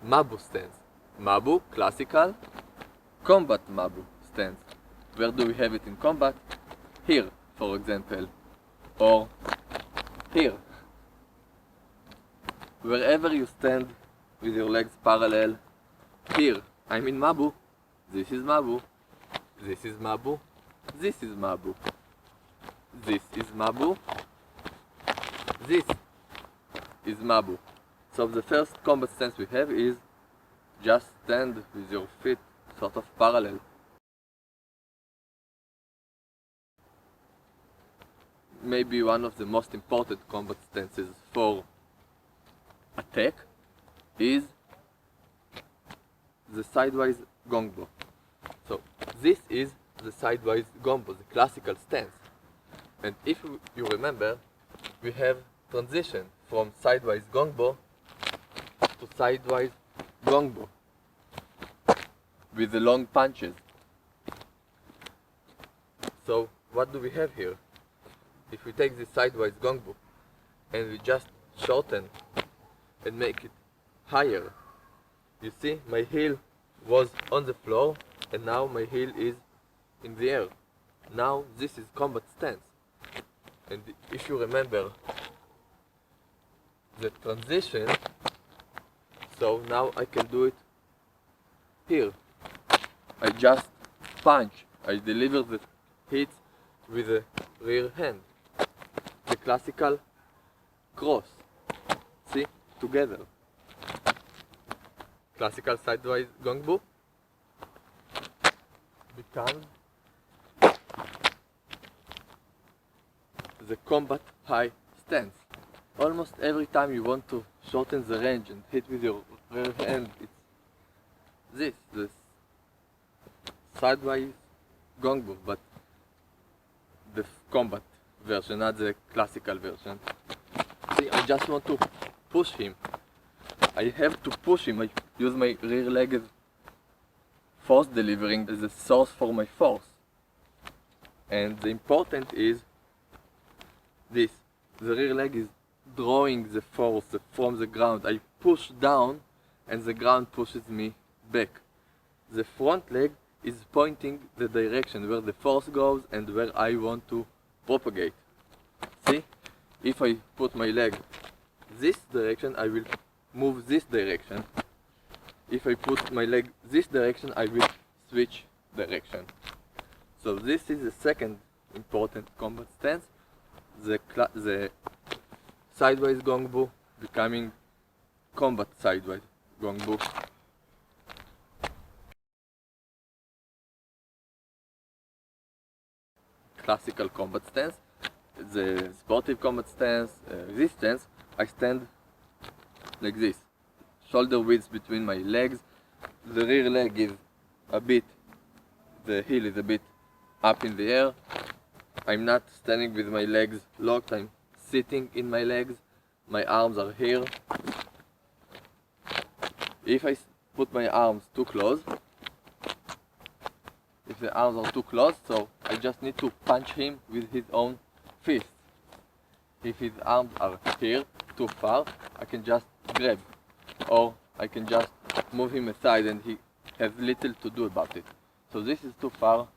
Mabu stance. Mabu, classical. Combat Mabu stance. Where do we have it in combat? Here, for example, or here. Wherever you stand with your legs parallel, here, I'm in Mabu. This is Mabu. This is Mabu. This is Mabu. This is Mabu. This is Mabu. So the first combat stance we have is just stand with your feet sort of parallel. Maybe one of the most important combat stances for attack is the sidewise gongbo. So this is the sidewise gongbo, the classical stance. And if you remember, we have transition from sidewise gongbo to sidewise gongbo with the long punches. So what do we have here? If we take this sidewise gongbo and we just shorten and make it higher, you see my heel was on the floor and now my heel is in the air. Now this is combat stance. And if you remember the transition, so now I can do it here. I just punch, I deliver the hits with the rear hand. The classical cross. See? Together. Classical sidewise gongbo becomes the combat high stance. Almost every time you want to shorten the range and hit with your rear hand, it's this sidewise gongbo, but the combat version, not the classical version. See, I just want to push him. I have to push him. I use my rear leg as force delivering as a source for my force. And the important is this. The rear leg is drawing the force from the ground. I push down and the ground pushes me back. The front leg is pointing the direction where the force goes and where I want to propagate. See? If I put my leg this direction, I will move this direction. If I put my leg this direction, I will switch direction. So this is the second important combat stance. The sidewise gongbo becoming combat sidewise gongbo. Classical combat stance. The sportive combat stance, this stance, I stand like this. Shoulder width between my legs. The rear leg is a bit, the heel is a bit up in the air. I'm not standing with my legs locked, I'm sitting in my legs. My arms are here. If I put my arms too close, if the arms are too close, so I just need to punch him with his own fist. If his arms are here, too far, I can just grab. Or I can just move him aside and he has little to do about it. So this is too far,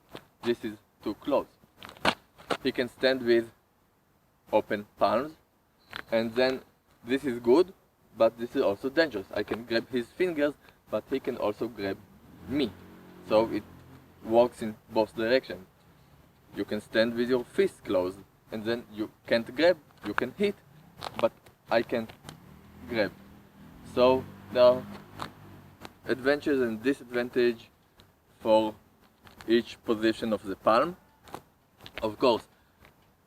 this is too close. He can stand with open palms, and then this is good, but this is also dangerous. I can grab his fingers, but he can also grab me. So it works in both directions. You can stand with your fist closed, and then you can't grab, you can hit, but I can't grab. So there are advantages and disadvantages for each position of the palm. Of course,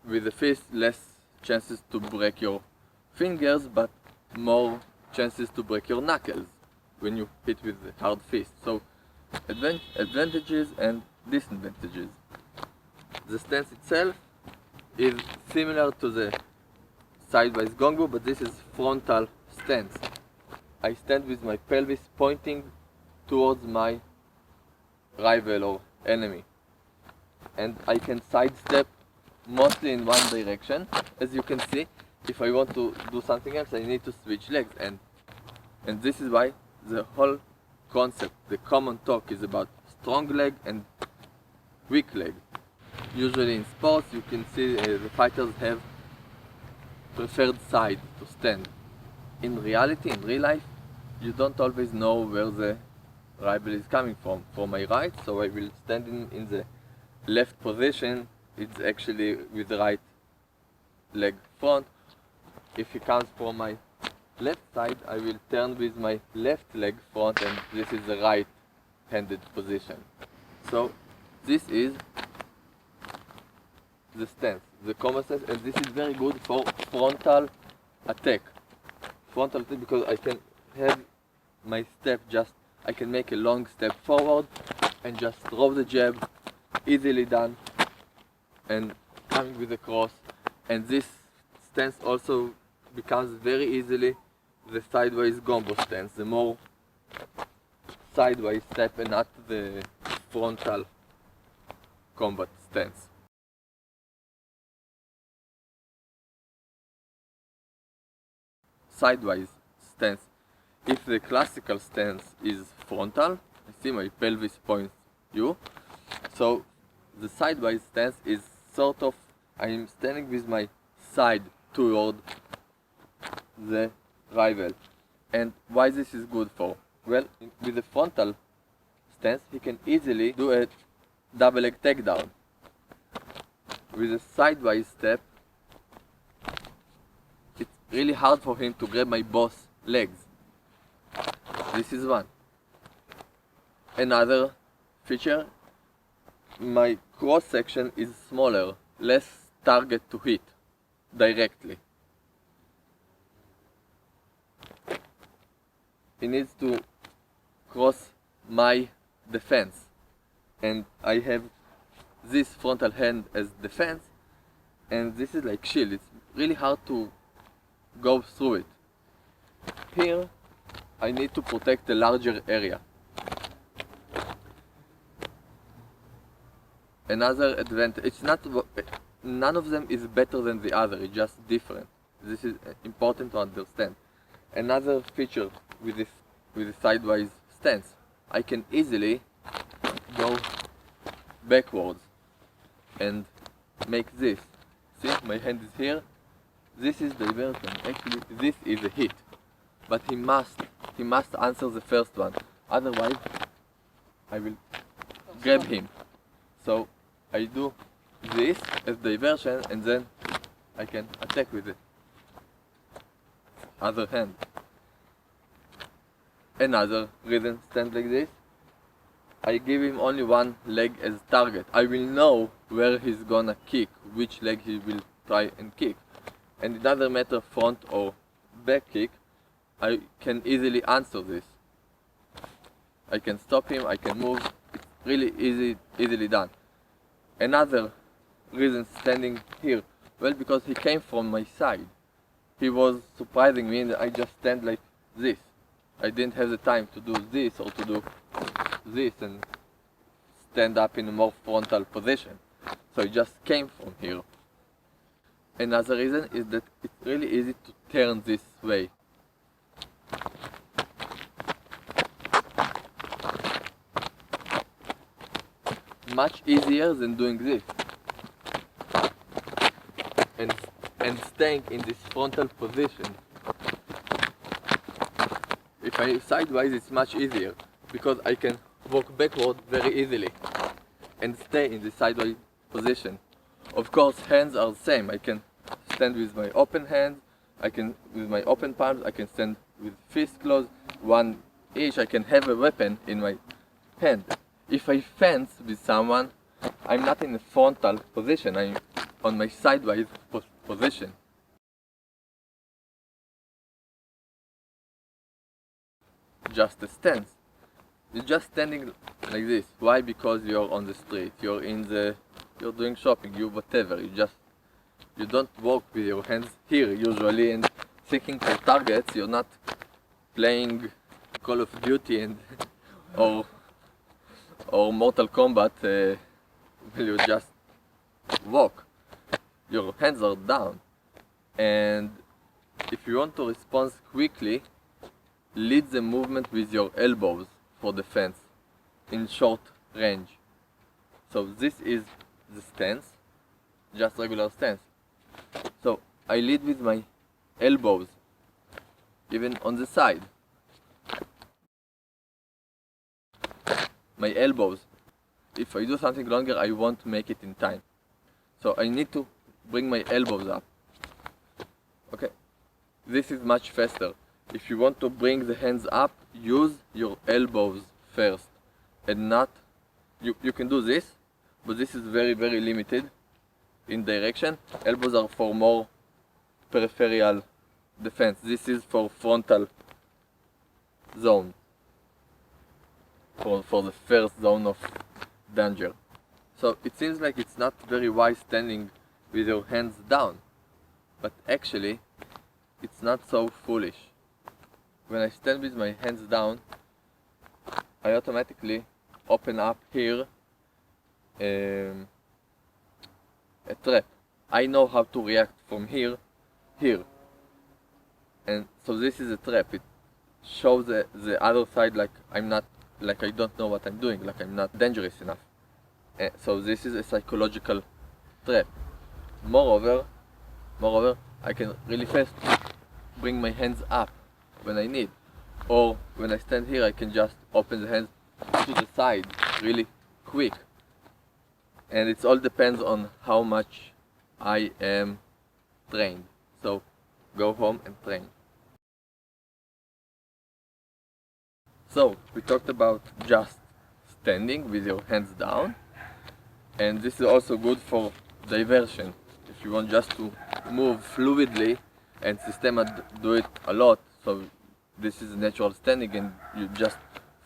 with the fist, less chances to break your fingers, but more chances to break your knuckles when you hit with the hard fist. So advantages and disadvantages. The stance itself is similar to the sidewise gongbo, but this is frontal stance. I stand with my pelvis pointing towards my rival or enemy, and I can sidestep mostly in one direction. As you can see, if I want to do something else, I need to switch legs, and this is why the whole concept, the common talk is about strong leg and weak leg. Usually in sports you can see the fighters have preferred side to stand. In reality, in real life, you don't always know where the rival is coming from. For my right, so I will stand in the left position, it's actually with the right leg front. If he comes from my left side, I will turn with my left leg front, and this is the right-handed position. So this is the stance, the common stance, and this is very good for frontal attack. Frontal attack because I can have my step I can make a long step forward and just throw the jab, easily done, and coming with a cross. And this stance also becomes very easily the sideways gombo stance, the more sideways step and not the frontal combat stance. Sideways stance. If the classical stance is frontal, I see my pelvis points you. So the sideways stance is sort of, I am standing with my side toward the rival. And why this is good for? Well, with the frontal stance, he can easily do a double leg takedown. With a sideways step, it's really hard for him to grab my both legs. This is one. Another feature, my cross section is smaller, less target to hit directly. He needs to cross my defense, and I have this frontal hand as defense, and this is like shield. It's really hard to go through it. Here I need to protect a larger area. Another advantage, it's not, none of them is better than the other, it's just different. This is important to understand. Another feature with the sideways stance, I can easily go backwards and make this. See, my hand is here, this is diversion, actually this is a hit. But he must answer the first one, otherwise I will grab him. So I do this as diversion, and then I can attack with it. Other hand. Another reason stand like this, I give him only one leg as target. I will know where he's gonna kick, which leg he will try and kick. And it doesn't matter front or back kick, I can easily answer this. I can stop him, I can move, it's really easily done. Another reason standing here, well, because he came from my side. He was surprising me and I just stand like this. I didn't have the time to do this or to do this and stand up in a more frontal position. So I just came from here. Another reason is that it's really easy to turn this way. Much easier than doing this. And staying in this frontal position. If I sideways, it's much easier because I can walk backward very easily and stay in the sideways position. Of course, hands are the same. I can stand with my open hands, with my open palms, I can stand with fists closed, one each. I can have a weapon in my hand. If I fence with someone, I'm not in a frontal position, I'm on my sideways position. Just a stance. You're just standing like this. Why? Because you're on the street, you're doing shopping, whatever. You don't walk with your hands here usually and seeking for targets. You're not playing Call of Duty and or Mortal Kombat. You just walk. Your hands are down, and if you want to respond quickly, lead the movement with your elbows for defense in short range. So this is the stance, just regular stance. So I lead with my elbows, even on the side. My elbows. If I do something longer, I won't make it in time. So I need to bring my elbows up. Okay, this is much faster. If you want to bring the hands up, use your elbows first and not, you can do this, but this is very limited in direction. Elbows are for more peripheral defense. This is for frontal zone, for the first zone of danger. So it seems like it's not very wise standing with your hands down, but actually it's not so foolish. When I stand with my hands down, I automatically open up here a trap. I know how to react from here, and so this is a trap. It shows the other side like I'm not, like I don't know what I'm doing, like I'm not dangerous enough. So this is a psychological trap. Moreover, I can really fast bring my hands up when I need, or when I stand here I can just open the hands to the side really quick. And it all depends on how much I am trained. So go home and train. So we talked about just standing with your hands down, and this is also good for diversion. If you want just to move fluidly, and Systema do it a lot, so this is natural standing and you just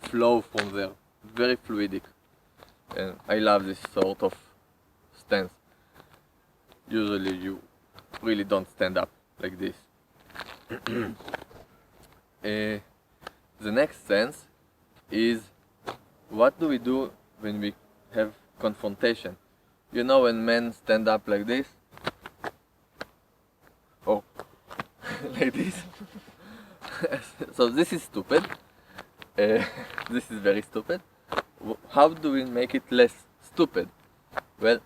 flow from there, very fluidic. And I love this sort of stance. Usually you really don't stand up like this. The next stance is, what do we do when we have confrontation? You know, when men stand up like this, or like this. So this is stupid. This is very stupid. How do we make it less stupid? Well,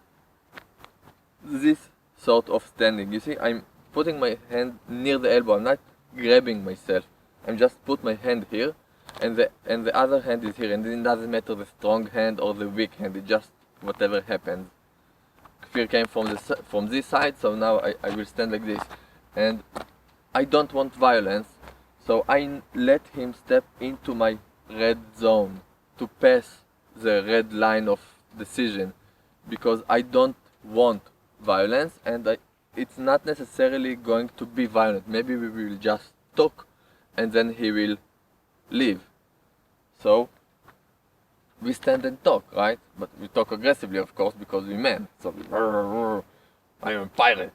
this sort of standing, you see, I'm putting my hand near the elbow. I'm not grabbing myself. I'm just put my hand here, and the other hand is here, and it doesn't matter the strong hand or the weak hand. It just whatever happens. Fear came from this side, so now I will stand like this, and I don't want violence, so I let him step into my red zone to pass the red line of decision, because I don't want violence, and it's not necessarily going to be violent. Maybe we will just talk and then he will leave. So we stand and talk, right? But we talk aggressively, of course, because we're men. So I am a pirate.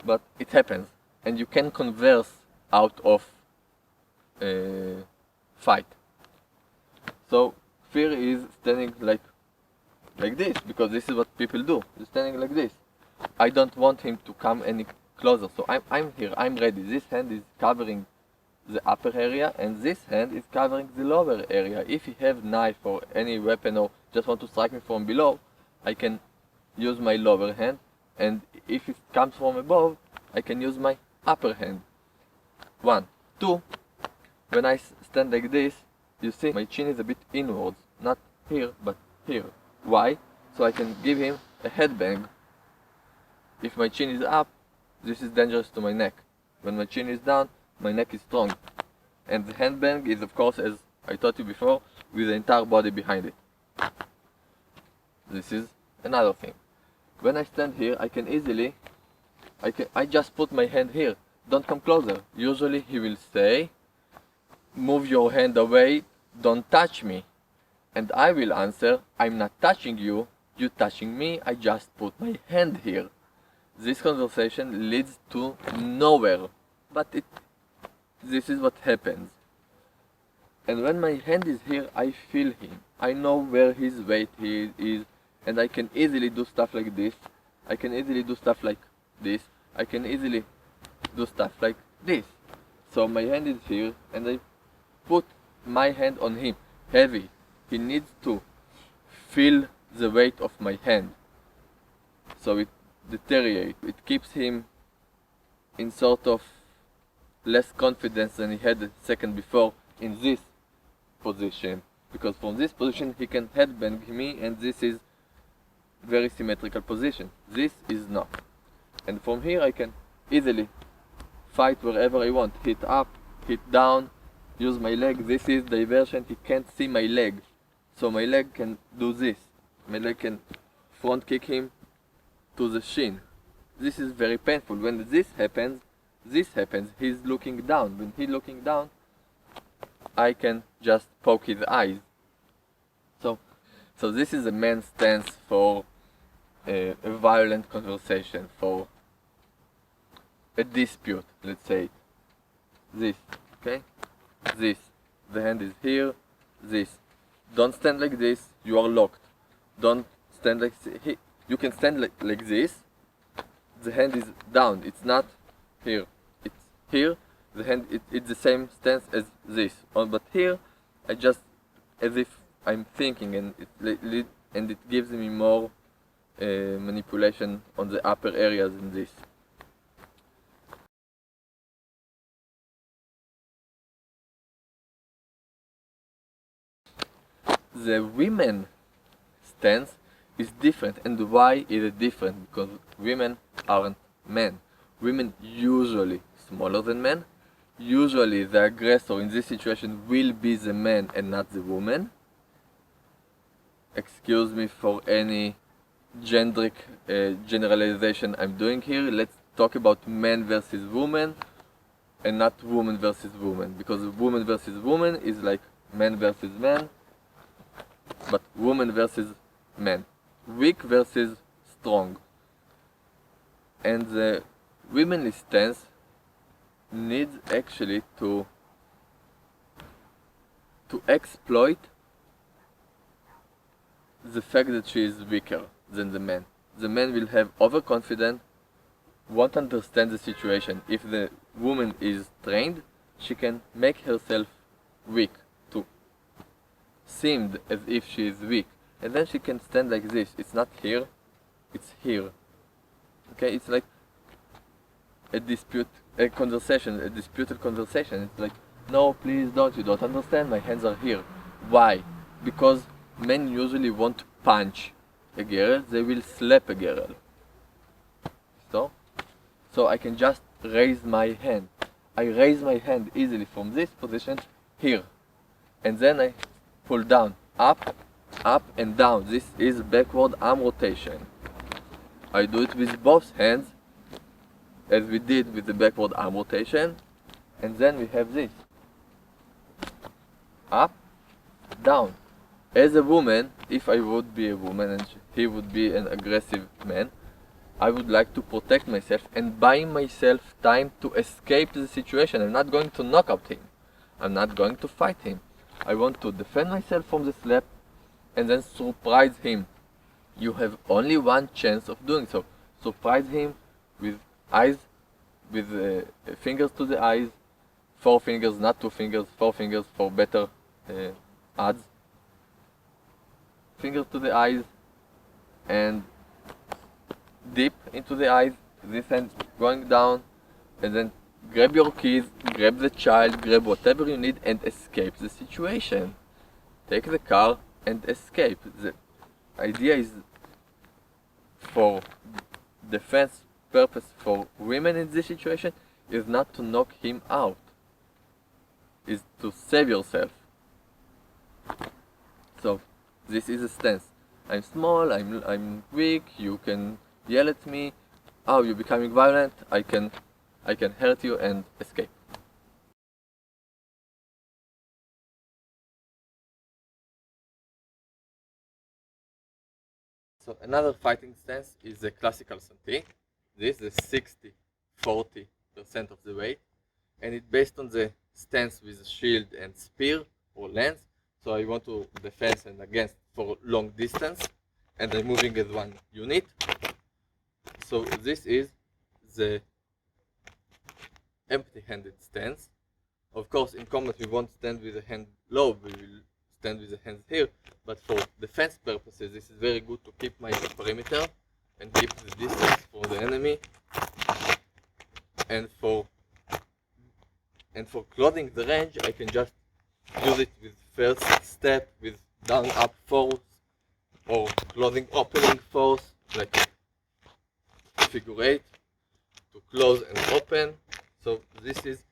but it happens, and you can converse out of a fight. So fear is standing like this, because this is what people do. They're standing like this. I don't want him to come any closer, so I'm here, I'm ready. This hand is covering the upper area, and this hand is covering the lower area. If he have knife or any weapon, or just want to strike me from below, I can use my lower hand, and if it comes from above, I can use my upper hand. 1, 2. When I stand like this, you see my chin is a bit inwards, not here, but here. Why? So I can give him a headbang. If my chin is up, this is dangerous to my neck. When my chin is down, my neck is strong. And the handbang is, of course, as I taught you before, with the entire body behind it. This is another thing. When I stand here, I can easily, I just put my hand here. Don't come closer. Usually he will say, move your hand away, don't touch me. And I will answer, I'm not touching you, you touching me, I just put my hand here. This conversation leads to nowhere, but this is what happens. And when my hand is here, I feel him. I know where his weight is, and I can easily do stuff like this. I can easily do stuff like this. I can easily do stuff like this. So my hand is here, and I put my hand on him, heavy. He needs to feel the weight of my hand. So it deteriorates. It keeps him in sort of less confidence than he had the second before in this position. Because from this position he can headbang me, and this is very symmetrical position. This is not. And from here I can easily fight wherever I want. Hit up, hit down, use my leg. This is diversion. He can't see my leg. So my leg can do this. My leg can front kick him to the shin. This is very painful. When this happens, he's looking down. When he's looking down, I can just poke his eyes. So this is a man's stance for a violent conversation, for a dispute, let's say. This, okay? This. The hand is here. This. Don't stand like this. You are locked. Don't stand like this. You can stand like this. The hand is down. It's not here. It's here. The hand, it's the same stance as this. But here, I just, as if I'm thinking, and it gives me more manipulation on the upper areas in this. The women stance is different. And why is it different? Because women aren't men. Women usually smaller than men. Usually the aggressor in this situation will be the man and not the woman. Excuse me for any generic generalization I'm doing here. Let's talk about man versus woman and not woman versus woman, because woman versus woman is like man versus man, but woman versus man, weak versus strong. And the womanly stance needs actually to exploit the fact that she is weaker than the man. The man will have overconfidence, won't understand the situation. If the woman is trained, she can make herself weak to seem as if she is weak, and then she can stand like this. It's not here, it's here. Okay, it's like a disputed conversation. It's like, no, please don't, you don't understand, my hands are here. Why? Because men usually won't punch a girl, they will slap a girl. So I can just raise my hand. I raise my hand easily from this position here. And then I pull down, up, up and down. This is backward arm rotation. I do it with both hands, as we did with the backward arm rotation. And then we have this. Up, down. As a woman, if I would be a woman and he would be an aggressive man, I would like to protect myself and buy myself time to escape the situation. I'm not going to knock out him. I'm not going to fight him. I want to defend myself from the slap and then surprise him. You have only one chance of doing so. Surprise him with eyes, with fingers to the eyes, 4 fingers, not 2 fingers, 4 fingers for better odds. Fingers to the eyes and deep into the eyes, this hand going down, and then grab your keys, grab the child, grab whatever you need and escape the situation. Take the car and escape. The idea is, for defense purpose for women in this situation, is not to knock him out, is to save yourself. So this is a stance. I'm small, I'm weak, you can yell at me. Oh, you're becoming violent, I can hurt you and escape. So another fighting stance is the classical Santi. This is 60-40% of the weight, and it's based on the stance with shield and spear or lance. So I want to defend and against for long distance, and I'm moving as one unit. So this is the empty-handed stance. Of course, in combat we won't stand with the hand low, we will stand with the hands here, but for defense purposes this is very good to keep my perimeter and keep the distance for the enemy, and for closing the range I can just use it with first step with down up force or closing opening force like figure 8 to close and open. So this is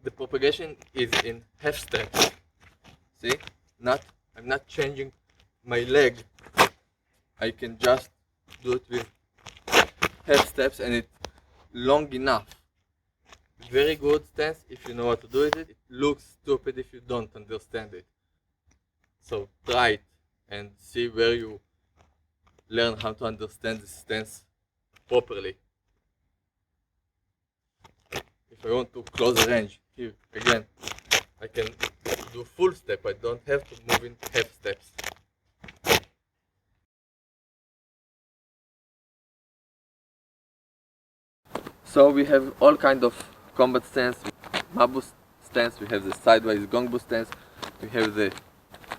the propagation is in half steps. See, I'm not changing my leg. I can just do it with half steps and it's long enough. Very good stance if you know how to do it. It looks stupid if you don't understand it. So try it and see where you learn how to understand the stance properly. If I want to close the range, here again, I can do full step. I don't have to move in half steps. So we have all kind of combat stance. Mabu stance, we have the sideways gongbu stance, we have the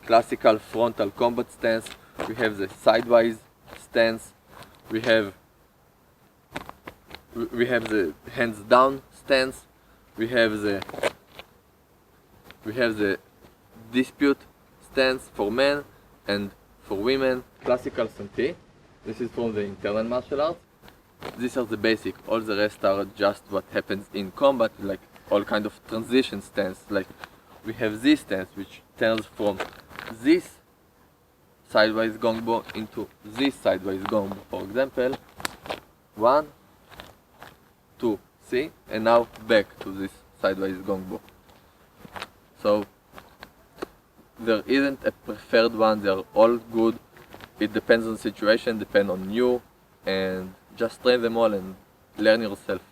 classical frontal combat stance, we have the sidewise stance, we have the hands down stance, we have the dispute stance for men and for women. Classical Santi, this is from the internal martial arts. These are the basic, all the rest are just what happens in combat, like all kind of transition stance. Like we have this stance which turns from this sideways gongbo into this sideways gongbo. For example, 1, 2, see? And now back to this sideways gongbo. So there isn't a preferred one, they're all good. It depends on the situation, depends on you, and just train them all and learn yourself.